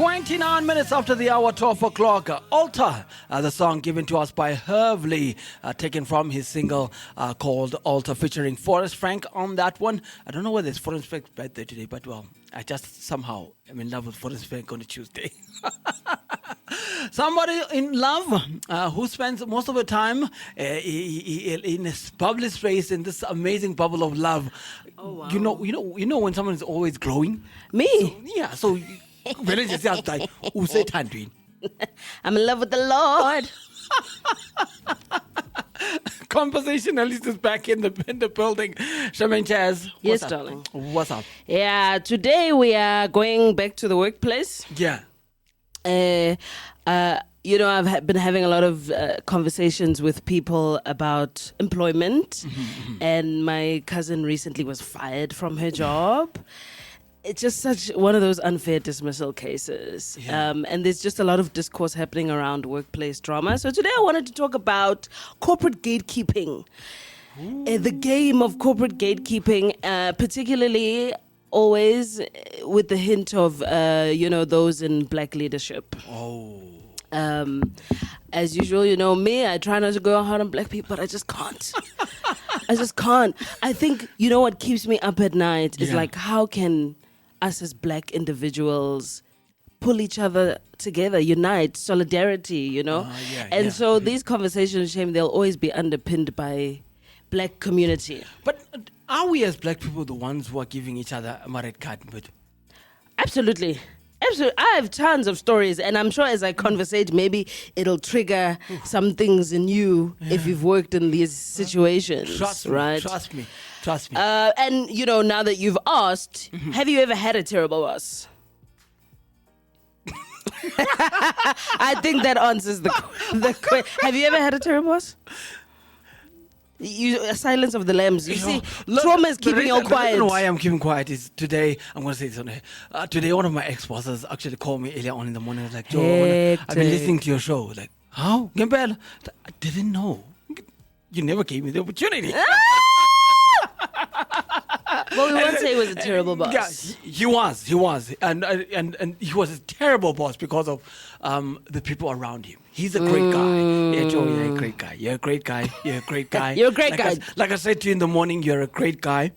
29 minutes after the hour, 12 o'clock. Altar, the song given to us by Hervey, taken from his single called Altar, featuring Forrest Frank on that one. I don't know whether it's Forrest Frank's birthday today, but well, I just somehow am in love with Forrest Frank on a Tuesday. Somebody in love who spends most of the time in a bubbly space in this amazing bubble of love. Oh, wow. You know when someone is always glowing. Me? So very just like I'm in love with the Lord. Conversationalist is back in the building. Shaman Chaz. Yes, darling. What's up? Yeah, today we are going back to the workplace. Yeah. I've been having a lot of conversations with people about employment, and my cousin recently was fired from her job. It's just such one of those unfair dismissal cases. Yeah. And there's just a lot of discourse happening around workplace drama. So today I wanted to talk about corporate gatekeeping. The game of corporate gatekeeping, particularly always with the hint of, those in black leadership. Oh. As usual, me, I try not to go hard on black people, but I just can't. I just can't. I think, what keeps me up at night is like, how can us as black individuals pull each other together, unite, solidarity, So these conversations, shame, they'll always be underpinned by black community. But are we as black people the ones who are giving each other a red card? But Absolutely. I have tons of stories, and I'm sure as I conversate, maybe it'll trigger some things in you if you've worked in these situations. Trust me, right? Trust me. And, now that you've asked, have you ever had a terrible boss? I think that answers the question. Have you ever had a terrible boss? Silence of the lambs. You see, trauma is keeping you all quiet. The reason why I'm keeping quiet is today, I'm going to say this on here. Today, one of my ex-bosses actually called me earlier on in the morning. I was like, Joe, I've been listening to your show. Like, how? Gambel? I didn't know. You never gave me the opportunity. Well, we won't say he was a terrible boss. Yeah, he was. And he was a terrible boss because of the people around him. He's a great guy. Yeah, Joe, you're a great guy. You're a great guy. You're a great guy. You're a great guy. Like I said to you in the morning, you're a great guy.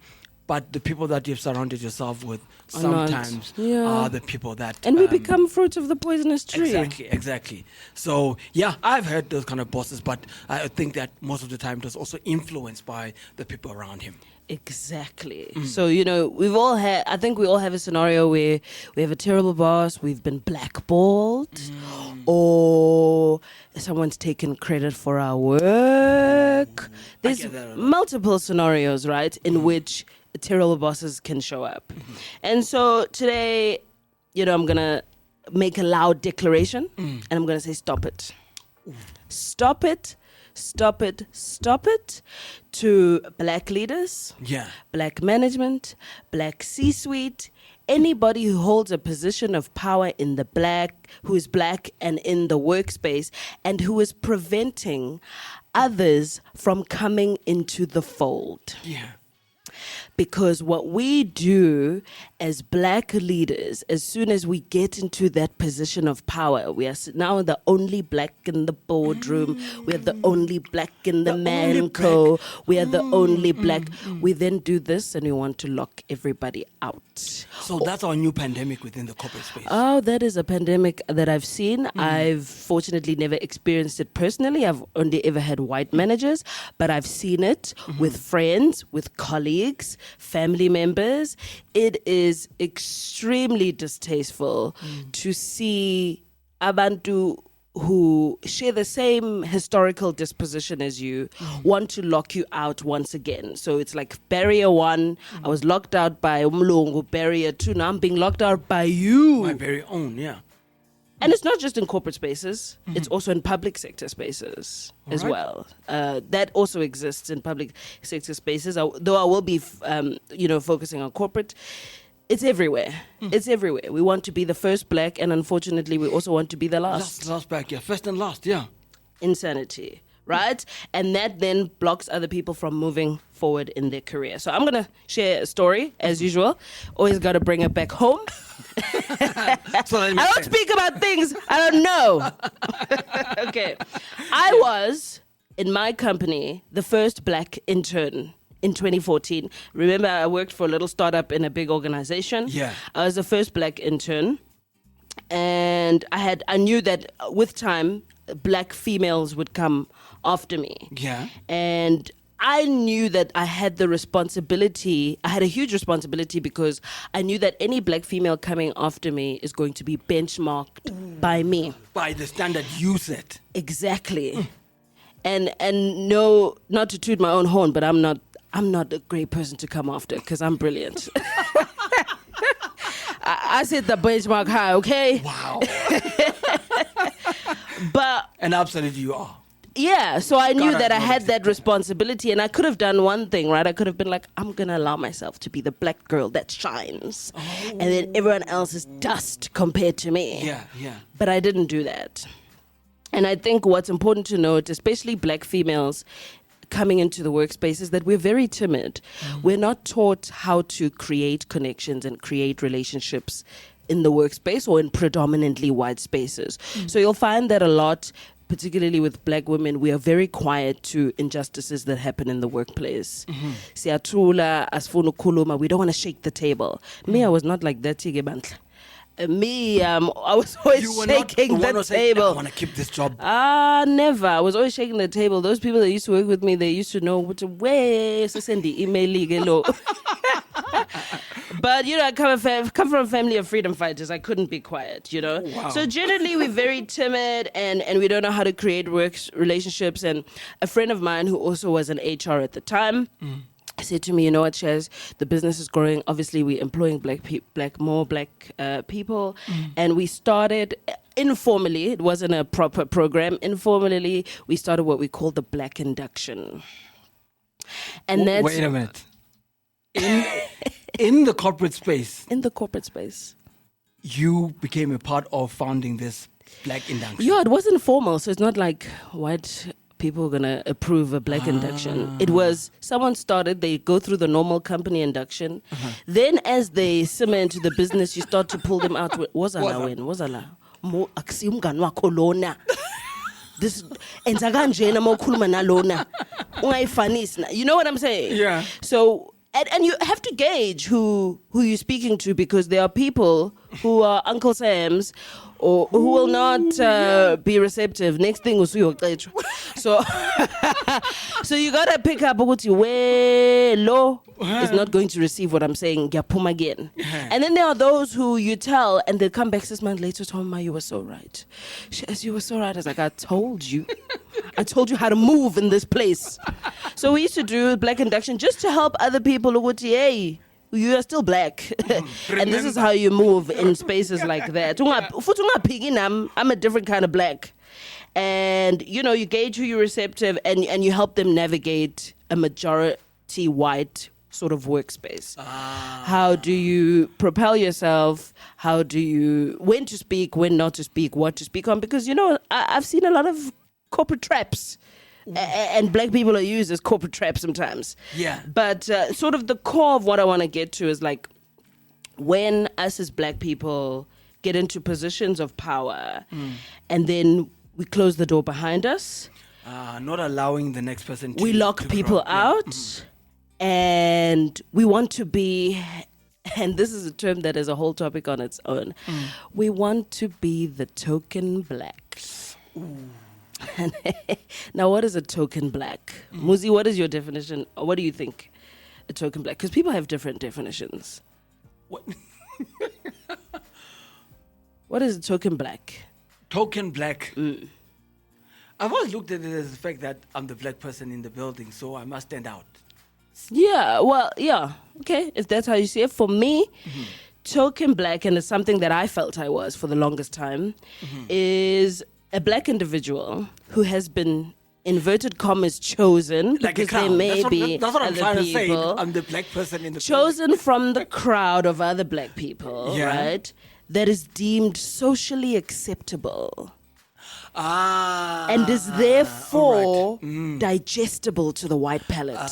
But the people that you've surrounded yourself with sometimes are the people that... And we become fruit of the poisonous tree. Exactly. So, yeah, I've heard those kind of bosses, but I think that most of the time it was also influenced by the people around him. Exactly. So, we've all had, I think we all have a scenario where we have a terrible boss, we've been blackballed, or someone's taken credit for our work. There's multiple scenarios, right, in which terrible bosses can show up. And so today, I'm going to make a loud declaration, and I'm going to say, stop it. Stop it. Stop it, stop it, to black leaders, black management, black C-suite, anybody who holds a position of power in who is black and in the workspace, and who is preventing others from coming into the fold. Yeah. Because what we do as black leaders, as soon as we get into that position of power, we are now the only black in the boardroom, we are the only black in the manco, we are the only black. We then do this and we want to lock everybody out. So that's our new pandemic within the corporate space. Oh, that is a pandemic that I've seen. I've fortunately never experienced it personally. I've only ever had white managers, but I've seen it with friends, with colleagues, family members. It is extremely distasteful to see abantu who share the same historical disposition as you want to lock you out once again. So it's like barrier 1, I was locked out by Umlungu. Barrier 2, now I'm being locked out by you. My very own, yeah. And it's not just in corporate spaces, it's also in public sector spaces as well. That also exists in public sector spaces, though I will be, focusing on corporate. It's everywhere. It's everywhere. We want to be the first black, and unfortunately, we also want to be the last. Last black, yeah. First and last, yeah. Insanity. right? And that then blocks other people from moving forward in their career. So I'm going to share a story, as usual. Always got to bring it back home. So I don't speak about things I don't know. Okay. I was, in my company, the first black intern in 2014. Remember, I worked for a little startup in a big organization. Yeah. I was the first black intern. And I knew that with time, black females would come after me. Yeah. And I knew that I had the responsibility. I had a huge responsibility because I knew that any black female coming after me is going to be benchmarked by me. By the standard you set. Exactly. And no, not to toot my own horn, but I'm not a great person to come after because I'm brilliant. I set the benchmark high, okay? Wow. But And absolutely you are. yeah, so I knew Gotta that I had acknowledge that responsibility, and I could have done one thing, right? I could have been like, I'm going to allow myself to be the black girl that shines. And then everyone else is dust compared to me. Yeah, yeah. But I didn't do that. And I think what's important to note, especially black females coming into the workspace, is that we're very timid. We're not taught how to create connections and create relationships in the workspace or in predominantly white spaces. So you'll find that a lot, particularly with black women, we are very quiet to injustices that happen in the workplace. Siyathula, asifuna ukukhuluma, we don't want to shake the table. Me, I was not like that. Tigibantla. Me, I was always You were shaking not the one the who said, I table. want to keep this job. Never. I was always shaking the table. Those people that used to work with me, they used to know what to way so send the email. But I come from a family of freedom fighters. I couldn't be quiet, Wow. So generally we're very timid and we don't know how to create relationships. And a friend of mine who also was an HR at the time said to me, you know what, Shaz, the business is growing. Obviously, we're employing more black people. And we started informally. It wasn't a proper program. Informally, we started what we call the Black Induction. And that's... Wait a minute. In the corporate space, in the corporate space. you became a part of founding this Black Induction. Yeah, it wasn't formal. So it's not like white people are going to approve a black induction. It was someone started, they go through the normal company induction. Then as they simmer into the business, you start to pull them out. Wazala wena, wazala. Mo akusiyo umngani wakho lona. This enza kanjena mawukhuluma nalona. Ungayifanisi na. You know what I'm saying? Yeah. So and you have to gauge who you're speaking to, because there are people who are Uncle Sam's or who will not be receptive. Next thing was so so you gotta pick up what you low is not going to receive what I'm saying. Gyapuma again. And then there are those who you tell and they'll come back 6 months later, Toma, you were so right. As you were so right. I was like, I told you how to move in this place. So we used to do black induction just to help other people who would say, hey, you are still black. And this is how you move in spaces like that. I'm a different kind of black. And, you gauge who you're receptive and you help them navigate a majority white sort of workspace. How do you propel yourself? When to speak, when not to speak, what to speak on? Because, I've seen a lot of corporate traps. And black people are used as corporate traps sometimes. Yeah. But sort of the core of what I want to get to is like when us as black people get into positions of power and then we close the door behind us. Not allowing the next person to... We lock people out and we want to be... And this is a term that is a whole topic on its own. We want to be the token black. Now, what is a token black? Muzi, what is your definition? Or what do you think a token black? Because people have different definitions. What? What is a token black? Token black. I've always looked at it as the fact that I'm the black person in the building, so I must stand out. Yeah, well, yeah. Okay, if that's how you see it. For me, token black, and it's something that I felt I was for the longest time, is a black individual who has been, inverted commas, chosen, Like because a crowd. there may be that's what I'm other trying to say. people, I'm the black person in the chosen from the crowd of other black people, Yeah. right? That is deemed socially acceptable. and is therefore digestible to the white palate.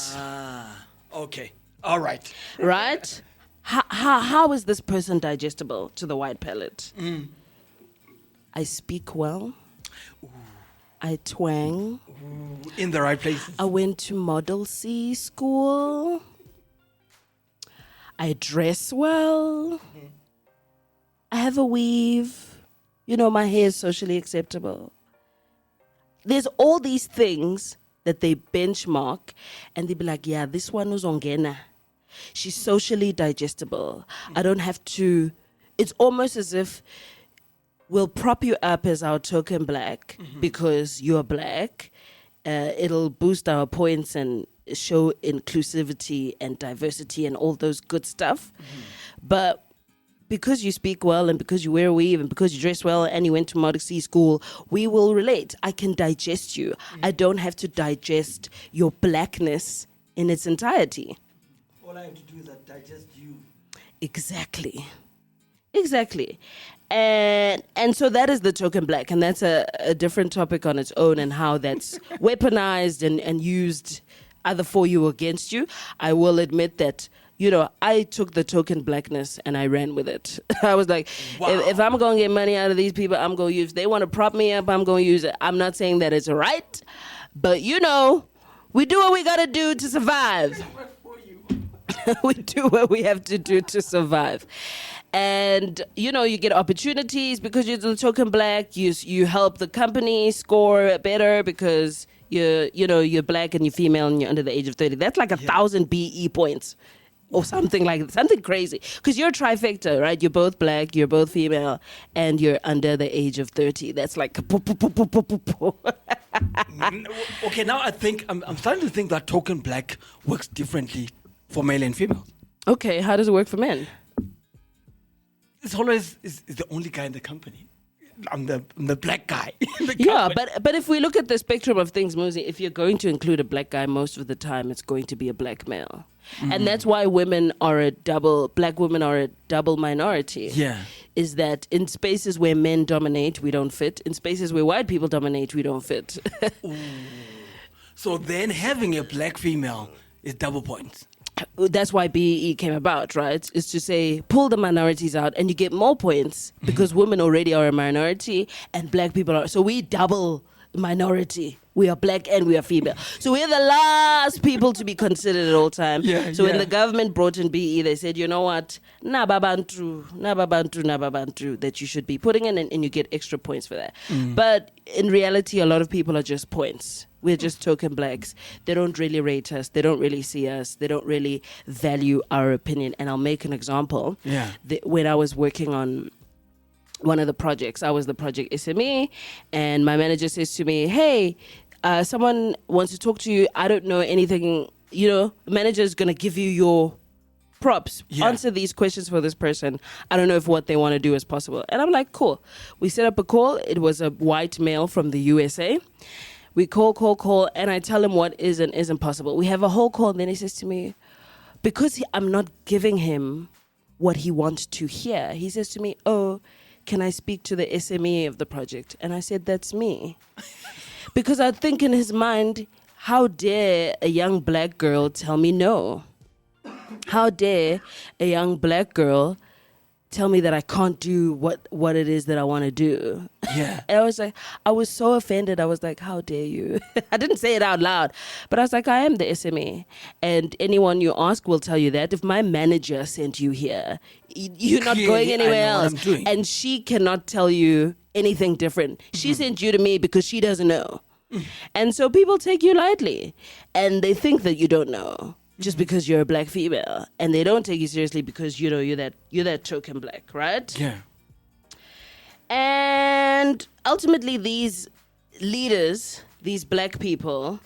Okay. All right. Right? How is this person digestible to the white palate? I speak well. I twang. In the right places. I went to Model C school. I dress well. I have a weave. You know, my hair is socially acceptable. There's all these things that they benchmark and they be like, yeah, this one was ongena. She's socially digestible. I don't have to. It's almost as if we'll prop you up as our token black because you're black. It'll boost our points and show inclusivity and diversity and all those good stuff. But because you speak well and because you wear a weave and because you dress well and you went to Model C school, we will relate. I can digest you. I don't have to digest your blackness in its entirety. All I have to do is digest you. Exactly. And so that is the token black, and that's a different topic on its own and how that's weaponized and used either for you or against you. I will admit that, you know, I took the token blackness and I ran with it. I was like, if I'm going to get money out of these people, I'm going to use, they want to prop me up, I'm going to use it. I'm not saying that it's right, but you know, we do what we got to do to survive. We do what we have to do to survive. And, you know, you get opportunities because you're the token black. You help the company score better because you're black and you're female and you're under the age of 30. That's like 1,000 BE points or something like that, something crazy. Because you're a trifecta, right? You're both black, you're both female, and you're under the age of 30. That's like... Okay, now I think, I'm starting to think that token black works differently for male and female. Okay, how does it work for men? It's always is the only guy in the company. I'm the black guy. In the Yeah, company. but if we look at the spectrum of things, Muzi, if you're going to include a black guy, most of the time it's going to be a black male. And that's why black women are a double minority. Yeah. Is that in spaces where men dominate, we don't fit. In spaces where white people dominate, we don't fit. So then having a black female is double points. That's why BEE came about, right? Is to say, pull the minorities out and you get more points because women already are a minority and black people are. So we double minority. We are black and we are female. So we're the last people to be considered at all time. So when the government brought in BE, they said, you know what? Nababantu, that you should be putting in and you get extra points for that. But in reality, a lot of people are just points. We're just token blacks. They don't really rate us. They don't really see us. They don't really value our opinion. And I'll make an example. Yeah. When I was working on one of the projects, I was the project SME, and my manager says to me, hey, someone wants to talk to you. I don't know anything. You know, the manager is going to give you your props. Yeah. Answer these questions for this person. I don't know if what they want to do is possible. And I'm like, cool. We set up a call. It was a white male from the USA. We call, and I tell him what is and isn't possible. We have a whole call, and then he says to me, because I'm not giving him what he wants to hear, he says to me, oh, can I speak to the SME of the project? And I said, that's me. Because I think in his mind, how dare a young black girl tell me no? How dare a young black girl tell me that I can't do what it is that I want to do? Yeah. And I was so offended. I was like, how dare you? I didn't say it out loud, but I was like, I am the SME. And anyone you ask will tell you that. If my manager sent you here, you're not going anywhere else. And she cannot tell you anything different. She sent you to me because she doesn't know. And so people take you lightly and they think that you don't know just because you're a black female, and they don't take you seriously because, you know, you're that token black, right? Yeah. And ultimately, these leaders, these black people,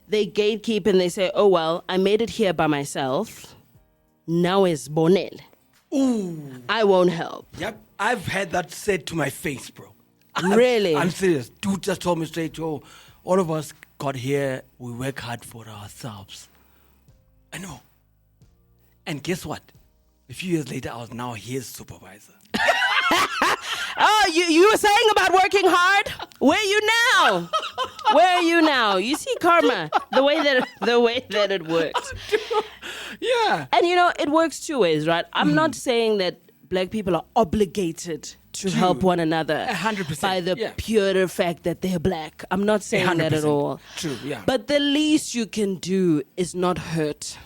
they gatekeep and they say, oh, well, I made it here by myself. Now it's Bonel. Ooh. I won't help. Yep. I've had that said to my face, bro. Really? I'm serious. Dude just told me straight, all of us got here, we work hard for ourselves. I know. And guess what? A few years later, I was now his supervisor. Oh, you were saying about working hard? Where are you now? Where are you now? You see karma, the way that it works. Yeah. And it works two ways, right? I'm not saying that black people are obligated to help one another 100%, by the pure fact that they're black. I'm not saying that at 100%. all. True, yeah. But the least you can do is not hurt.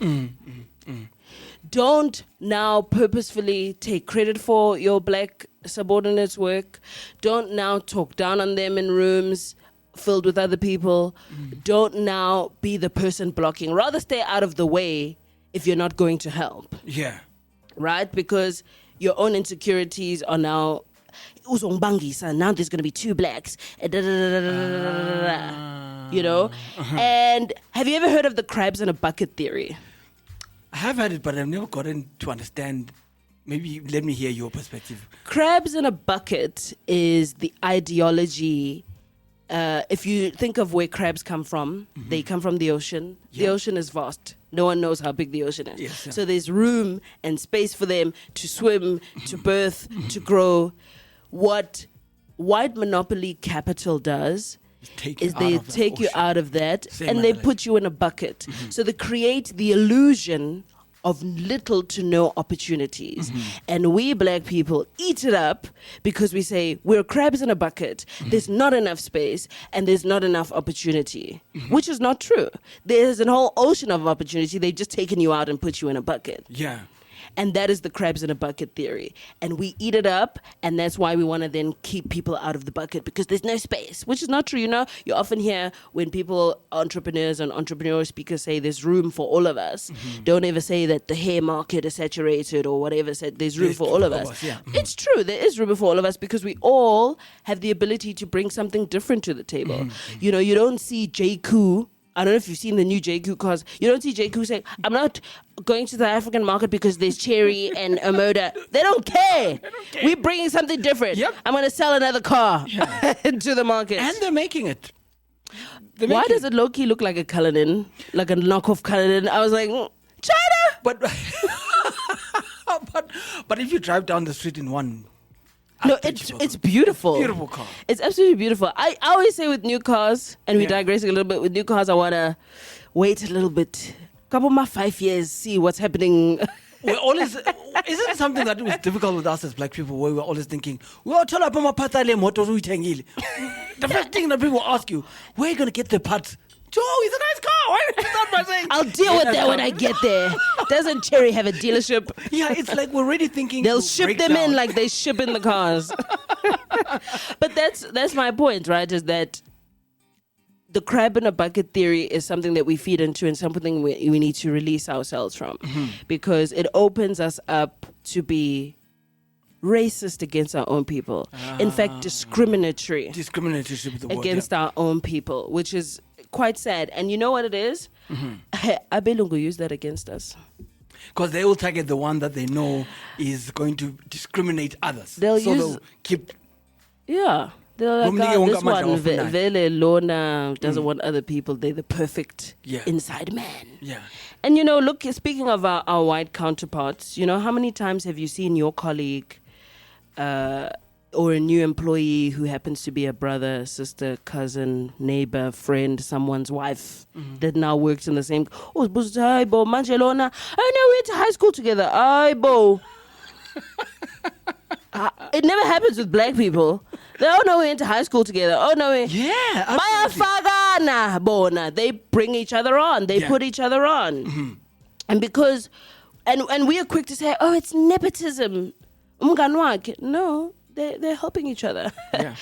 Don't now purposefully take credit for your black subordinates' work. Don't now talk down on them in rooms filled with other people. Don't now be the person blocking. Rather stay out of the way if you're not going to help. Yeah. Right? Because your own insecurities are now, now there's going to be two blacks. And have you ever heard of the crabs in a bucket theory? I have had it, but I've never gotten to understand. Maybe let me hear your perspective. Crabs in a bucket is the ideology. If you think of where crabs come from, they come from the ocean. The ocean is vast. No one knows how big the ocean is. Yes, yeah. So there's room and space for them to swim, to birth, to grow. What white monopoly capital does is they take you out of that and they put you in a bucket. So they create the illusion of little to no opportunities. And we black people eat it up because we say we're crabs in a bucket. There's not enough space and there's not enough opportunity, which is not true. There's a whole ocean of opportunity. They've just taken you out and put you in a bucket. Yeah. And that is the crabs in a bucket theory. And we eat it up, and that's why we want to then keep people out of the bucket because there's no space, which is not true. You often hear when people, entrepreneurs and entrepreneurial speakers say there's room for all of us. Don't ever say that the hair market is saturated or whatever. Said there's room for all of us. It's true. There is room for all of us because we all have the ability to bring something different to the table. You don't see JQ. I don't know if you've seen the new JQ cars. You don't see JQ saying, I'm not going to the African market because there's cherry and Omoda. They don't care. We're bringing something different. Yep. I'm going to sell another car to the market. And they're making it. Why does it low-key look like a Cullinan? Like a knockoff Cullinan? I was like, China! But, but if you drive down the street in one... No, it's beautiful. Beautiful car. It's absolutely beautiful. I always say with new cars, and we digress a little bit, with new cars, I want to wait a little bit. Couple more 5 years, see what's happening. We're always, isn't it something that was difficult with us as black people, where we're always thinking, well, tell us about the first thing that people ask you, where are you going to get the parts? Joe, it's a nice car. Why don't you start by saying, I'll deal with that when I get there. Doesn't Cherry have a dealership? Yeah, it's like we're already thinking they'll ship them in like they ship in the cars. But that's my point, right? Is that the crab in a bucket theory is something that we feed into and something we need to release ourselves from because it opens us up to be racist against our own people. In fact, discriminatory against our own people, which is quite sad. And you know what it is? Abelungu use that against us. Because they will target the one that they know is going to discriminate others. They'll keep... Yeah. They're like, this one, Vele Lona doesn't want other people. They're the perfect inside man. Yeah. And, look, speaking of our white counterparts, how many times have you seen your colleague or a new employee who happens to be a brother, sister, cousin, neighbor, friend, someone's wife that now works in the same... Oh, hi, bo, Manjelona. Oh, no, we went to high school together. Hi, bo. It never happens with black people. They all know we went to high school together. Oh, no. Yeah, absolutely. They bring each other on. They put each other on. And because... And we are quick to say, oh, it's nepotism. No, they're helping each other. Yeah.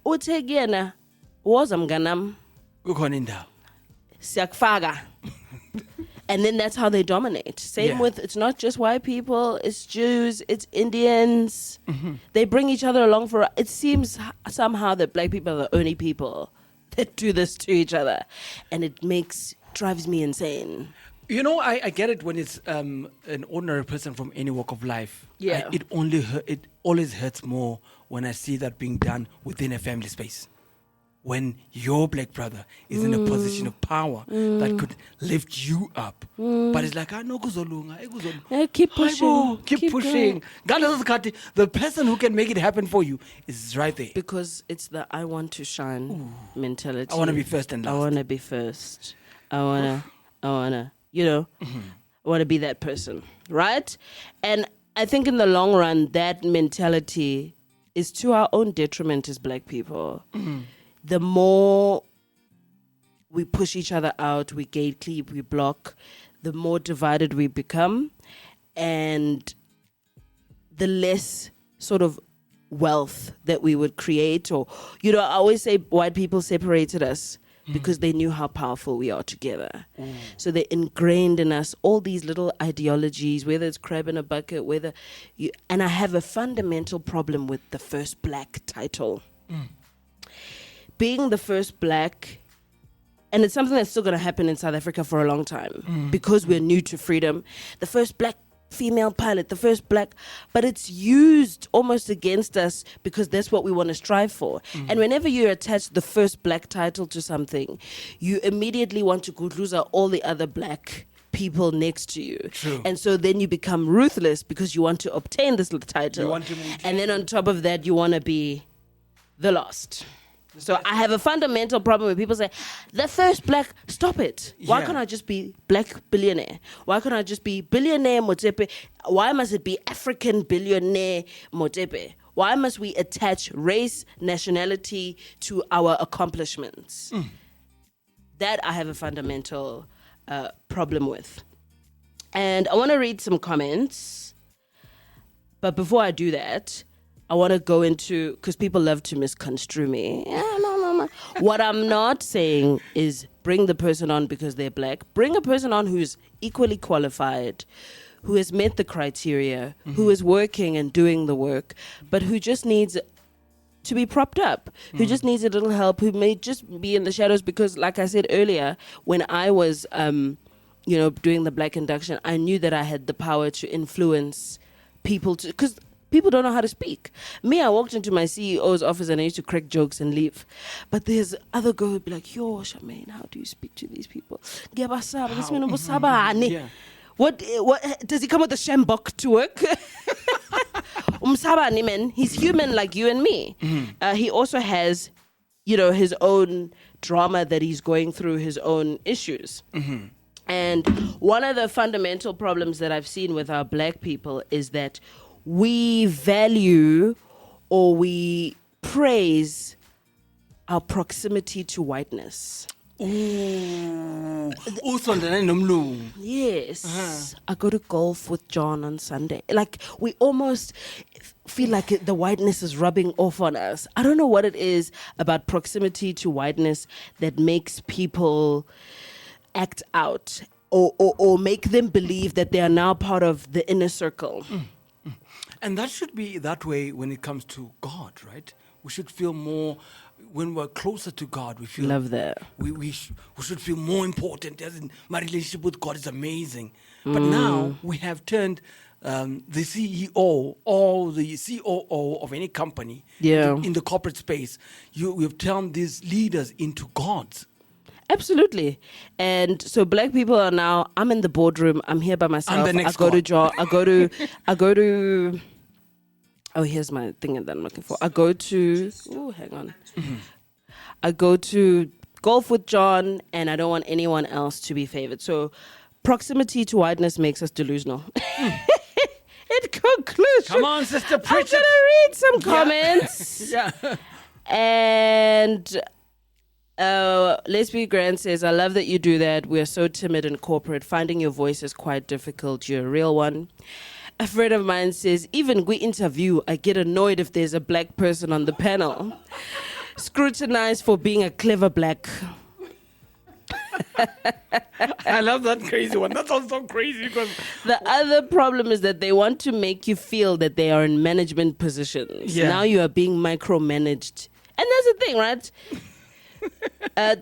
Utegena was mganam. Siakfaga. And then that's how they dominate. Same with, it's not just white people, it's Jews, it's Indians. They bring each other along for, it seems somehow that black people are the only people that do this to each other. And it drives me insane. I get it when it's an ordinary person from any walk of life. Yeah. It always hurts more when I see that being done within a family space. when your black brother is in a position of power that could lift you up. But it's like, no, kuzolunga. Yeah, keep pushing. Keep pushing. The person who can make it happen for you is right there. Because it's the I want to shine mentality. I want to be first and last. I want to be first. I want to, I want to be that person, right? And I think in the long run, that mentality is to our own detriment as black people. The more we push each other out, we gatekeep, we block, the more divided we become, and the less sort of wealth that we would create. Or, I always say white people separated us because they knew how powerful we are together. So they ingrained in us all these little ideologies, whether it's crab in a bucket, and I have a fundamental problem with the first black title. Being the first black, and it's something that's still going to happen in South Africa for a long time because we're new to freedom. The first black female pilot, the first black, but it's used almost against us because that's what we want to strive for. And whenever you attach the first black title to something, you immediately want to lose out all the other black people next to you. True. And so then you become ruthless because you want to obtain this little title. And then on top of that, you want to be the last. So I have a fundamental problem when people say, the first black, stop it. Why can't I just be black billionaire? Why can't I just be billionaire Motepe? Why must it be African billionaire Motepe? Why must we attach race, nationality to our accomplishments? That I have a fundamental problem with. And I want to read some comments. But before I do that, I want to go into, because people love to misconstrue me. No. What I'm not saying is bring the person on because they're black. Bring a person on who's equally qualified, who has met the criteria, who is working and doing the work, but who just needs to be propped up, who just needs a little help, who may just be in the shadows. Because like I said earlier, when I was, doing the black induction, I knew that I had the power to influence people because people don't know how to speak. Me, I walked into my CEO's office and I used to crack jokes and leave. But there's other girl who'd be like, yo, Charmaine, how do you speak to these people? What does he come with a shambok to work? Umsabani, man, he's human like you and me. He also has, his own drama that he's going through, his own issues. And one of the fundamental problems that I've seen with our black people is that we value or we praise our proximity to whiteness. Yes. I go to golf with John on Sunday. Like, we almost feel like the whiteness is rubbing off on us. I don't know what it is about proximity to whiteness that makes people act out or make them believe that they are now part of the inner circle. And that should be that way when it comes to God, right? We should feel more, when we're closer to God, we feel... Love that. We should feel more important. As in, my relationship with God is amazing. But now we have turned the CEO or the COO of any company in the corporate space. We've turned these leaders into gods. Absolutely. And so black people are now, I'm in the boardroom, I'm here by myself. I go to oh, here's my thing that I'm looking for. I go to I go to golf with John, and I don't want anyone else to be favored. So proximity to whiteness makes us delusional. In conclusion, come on, sister, preach I'm gonna read some comments. And Leslie Grant says, I love that you do that. We are so timid in corporate. Finding your voice is quite difficult. You're a real one. A friend of mine says, even we interview, I get annoyed if there's a black person on the panel. Scrutinized for being a clever black. I love that crazy one. That sounds so crazy because... The other problem is that they want to make you feel that they are in management positions. Now you are being micromanaged. And that's the thing, right?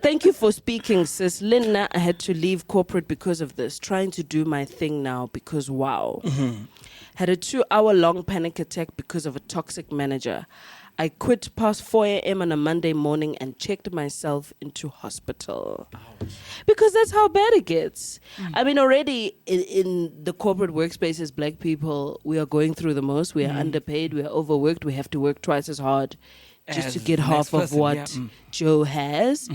Thank you for speaking, sis. Linda, I had to leave corporate because of this. Trying to do my thing now because wow. Had a 2-hour long panic attack because of a toxic manager. I quit past 4 a.m. on a Monday morning and checked myself into hospital. Ouch. Because that's how bad it gets. I mean, already in the corporate workspaces, black people, we are going through the most. We are underpaid, we are overworked, we have to work twice as hard just to As get the half next of person, what yeah. Joe has.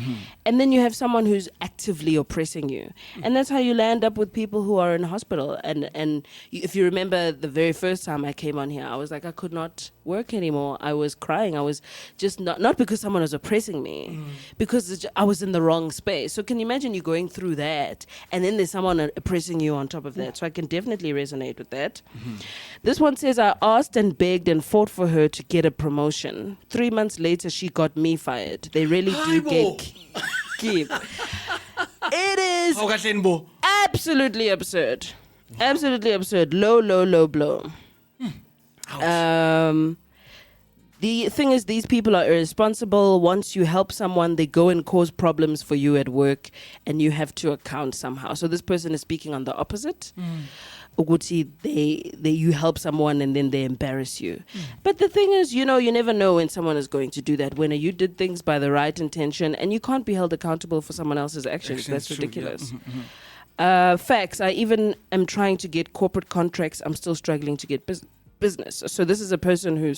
And then you have someone who's actively oppressing you. And that's how you land up with people who are in hospital. And if you remember the very first time I came on here, I was like, I could not work anymore. I was crying. I was just not because someone was oppressing me, because I was in the wrong space. So can you imagine you going through that and then there's someone oppressing you on top of that? So I can definitely resonate with that. This one says, I asked and begged and fought for her to get a promotion. 3 months later, she got me fired. They really do gatekeep. It is How kahleni bo? absolutely absurd. Absolutely absurd. Low, low, low blow. The thing is, these people are irresponsible. Once you help someone, they go and cause problems for you at work, and you have to account somehow. So this person is speaking on the opposite. Uguti, you help someone and then they embarrass you. But the thing is, you never know when someone is going to do that. When you did things by the right intention, and you can't be held accountable for someone else's actions. That's True, ridiculous. yeah. Facts. I even am trying to get corporate contracts. I'm still struggling to get business. So this is a person who,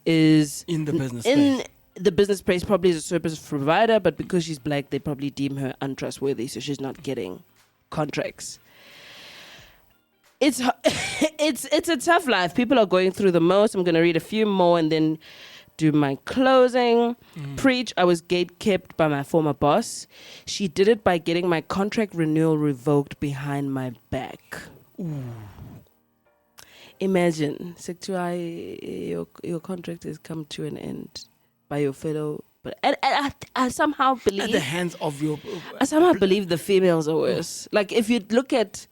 is In the business in space. the business space, probably as a service provider, but because she's black, they probably deem her untrustworthy, so she's not getting contracts. It's a tough life. People are going through the most. I'm going to read a few more and then do my closing. Preach. I was gatekept by my former boss. She did it by getting my contract renewal revoked behind my back. Ooh. Imagine, your contract has come to an end by your fellow. But I somehow believe At the hands of your. I somehow believe the females are worse. Like if you look at,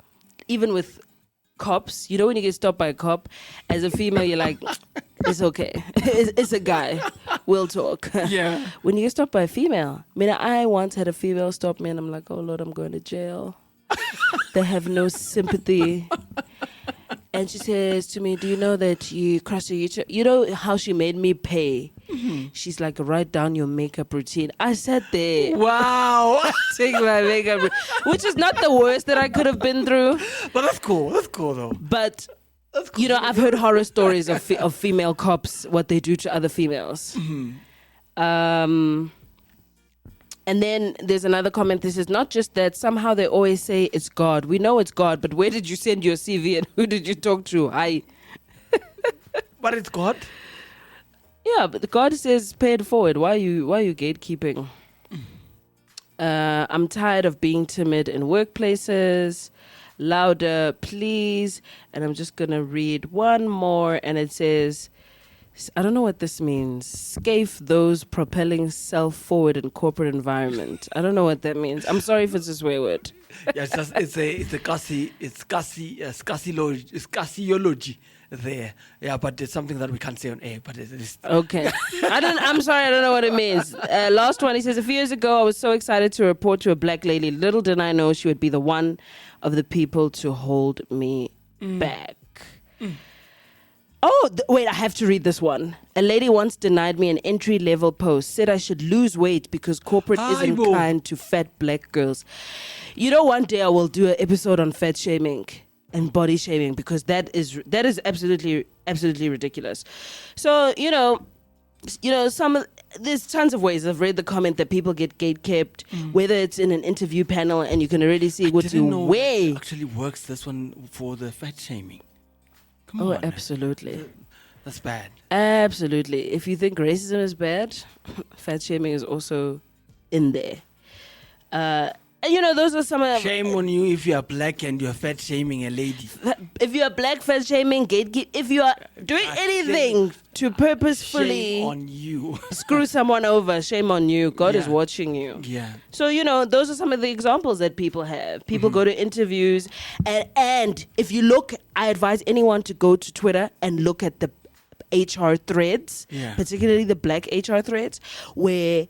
even with cops, when you get stopped by a cop, as a female, you're like, it's okay. It's a guy. We'll talk. Yeah. When you get stopped by a female, I once had a female stop me and I'm like, oh Lord, I'm going to jail. They have no sympathy. And she says to me, do you know that you cross your YouTube? You know how she made me pay? She's like, write down your makeup routine. I sat there. Wow. Take my makeup, which is not the worst that I could have been through. But that's cool. That's cool though. But, I've heard horror stories of female cops, what they do to other females. And then there's another comment that says, not just that, somehow they always say it's God. We know it's God, but where did you send your CV and who did you talk to? But it's God. Yeah, but God says pay it forward. Why are you gatekeeping? I'm tired of being timid in workplaces. Louder, please. And I'm just going to read one more, and it says, I don't know what this means. Scafe those propelling self forward in corporate environment. I don't know what that means. I'm sorry if it's a swear word. Yeah, it's scasiology there. Yeah, but it's something that we can't say on air. But it is Okay. I'm sorry, I don't know what it means. Last one, he says, a few years ago, I was so excited to report to a black lady. Little did I know she would be the one of the people to hold me back. Oh, wait, I have to read this one. A lady once denied me an entry-level post, said I should lose weight because corporate isn't kind to fat black girls. One day I will do an episode on fat shaming and body shaming, because that is absolutely, absolutely ridiculous. So, there's tons of ways. I've read the comment that people get gatekept, whether it's in an interview panel and you can already see what you weigh. It actually works, this one, for the fat shaming. Come Oh, on, absolutely. man. That's bad. Absolutely. If you think racism is bad, fat shaming is also in there. Those are some of... Shame on you if you are black and you're fat shaming a lady. If you are black, fat shaming, gatekeep. If you are doing anything to purposefully... Shame on you. screw someone over, shame on you. God is Yeah. watching you. Yeah. So, those are some of the examples that people have. People go to interviews, and if you look, I advise anyone to go to Twitter and look at the HR threads, Yeah. particularly the black HR threads, where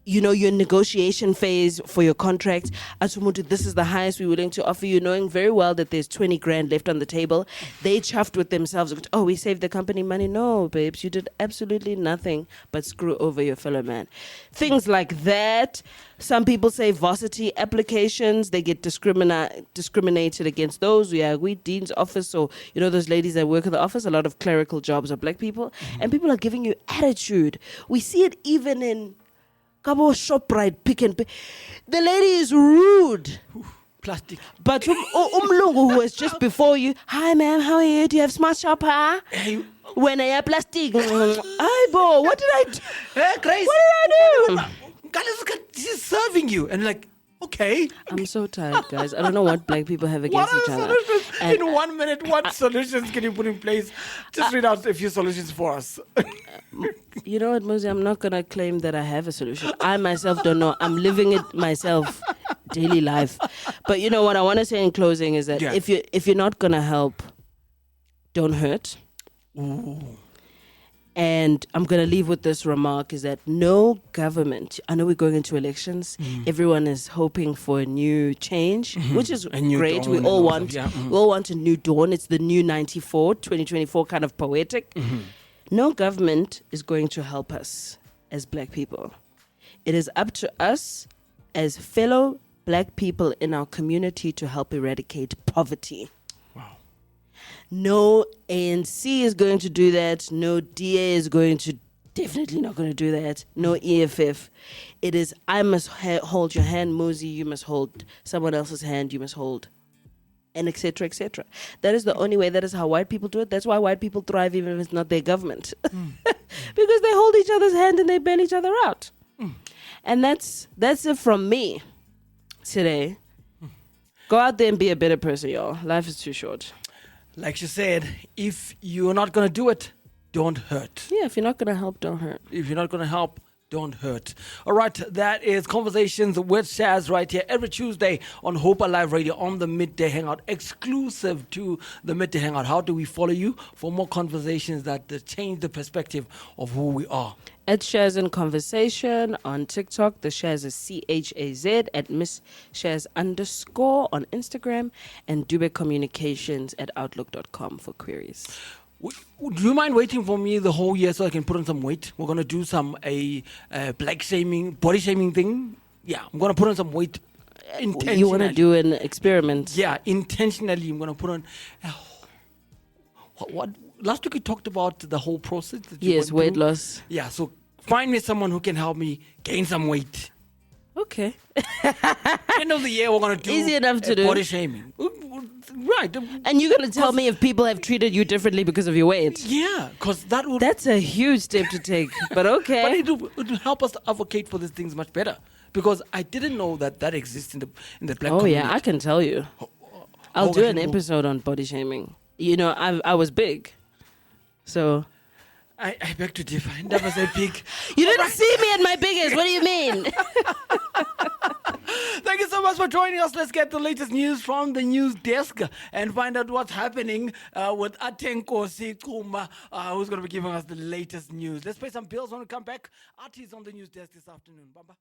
your negotiation phase for your contract. Asumutu, this is the highest we're willing to offer you, knowing very well that there's 20 grand left on the table. They chuffed with themselves. Oh, we saved the company money. No, babes, you did absolutely nothing but screw over your fellow man. Things like that. Some people say varsity applications, they get discriminated against those. Yeah, we dean's office, or those ladies that work in the office, a lot of clerical jobs are black people, and people are giving you attitude. We see it even in Kabo ShopRite, Pick and Pay. The lady is rude. Plastic. But Umlungu, who was just before you, hi ma'am, how are you? Do you have smart shopper? Hey, When I have plastic. Hi, bo, what did I do? hey, Grace. What did I do? She's serving you. And like, okay. I'm so tired, guys. I don't know what black people have What against are each the other. solutions? And In 1 minute, what solutions can you put in place? Just read out a few solutions for us. you know what, Muzi? I'm not going to claim that I have a solution. I myself don't know. I'm living it myself, daily life. But you know what I want to say in closing is that Yeah. if you're not going to help, don't hurt. Ooh. And I'm going to leave with this remark is that no government, I know we're going into elections, everyone is hoping for a new change, which is A new great. dawn We and all all want, of- yeah, we all want a new dawn. It's the new 94, 2024 kind of poetic. No government is going to help us as black people. It is up to us as fellow black people in our community to help eradicate poverty. Wow. No ANC is going to do that. No DA is going to, definitely not going to do that. No EFF. It is, I must hold your hand, Muzi. You must hold someone else's hand. You must hold, and etc., etc. That is the only way. That is how white people do it. That's why white people thrive even if it's not their government. Because they hold each other's hand and they bail each other out. And that's it from me today. Go out there and be a better person, y'all. Life is too short. Like she said, if you're not going to do it, don't hurt. Yeah, if you're not going to help, don't hurt. If you're not going to help, don't hurt. All right, that is Conversations with Shaz right here every Tuesday on Hope Alive Radio on the Midday Hangout, exclusive to the Midday Hangout. How do we follow you for more conversations that change the perspective of who we are? At Shaz in Conversation on TikTok, the Shaz is CHAZ, at Miss Shaz _ on Instagram, and Dube Communications at outlook.com for queries. Do you mind waiting for me the whole year so I can put on some weight? We're going to do a black shaming, body shaming thing. Yeah, I'm going to put on some weight intentionally. You want to do an experiment? Yeah, intentionally. I'm going to put on... what? Last week we talked about the whole process. That you Yes, went weight through. loss. Yeah, so find me someone who can help me gain some weight. Okay. End of the year, we're going to do Easy enough to do. body shaming. Right. And you're going to tell me if people have treated you differently because of your weight? Yeah, because that would... That's a huge step to take, but okay. But it will help us to advocate for these things much better. Because I didn't know that exists in the black Oh, community. yeah, I can tell you. I'll do an episode on body shaming. You know, I was big. So... I beg to differ. I never said big. You didn't see me at my biggest. What do you mean? Thank you so much for joining us. Let's get the latest news from the news desk and find out what's happening with Atenko Sikuma, who's going to be giving us the latest news. Let's pay some bills when we come back. Ati's on the news desk this afternoon. Bye-bye.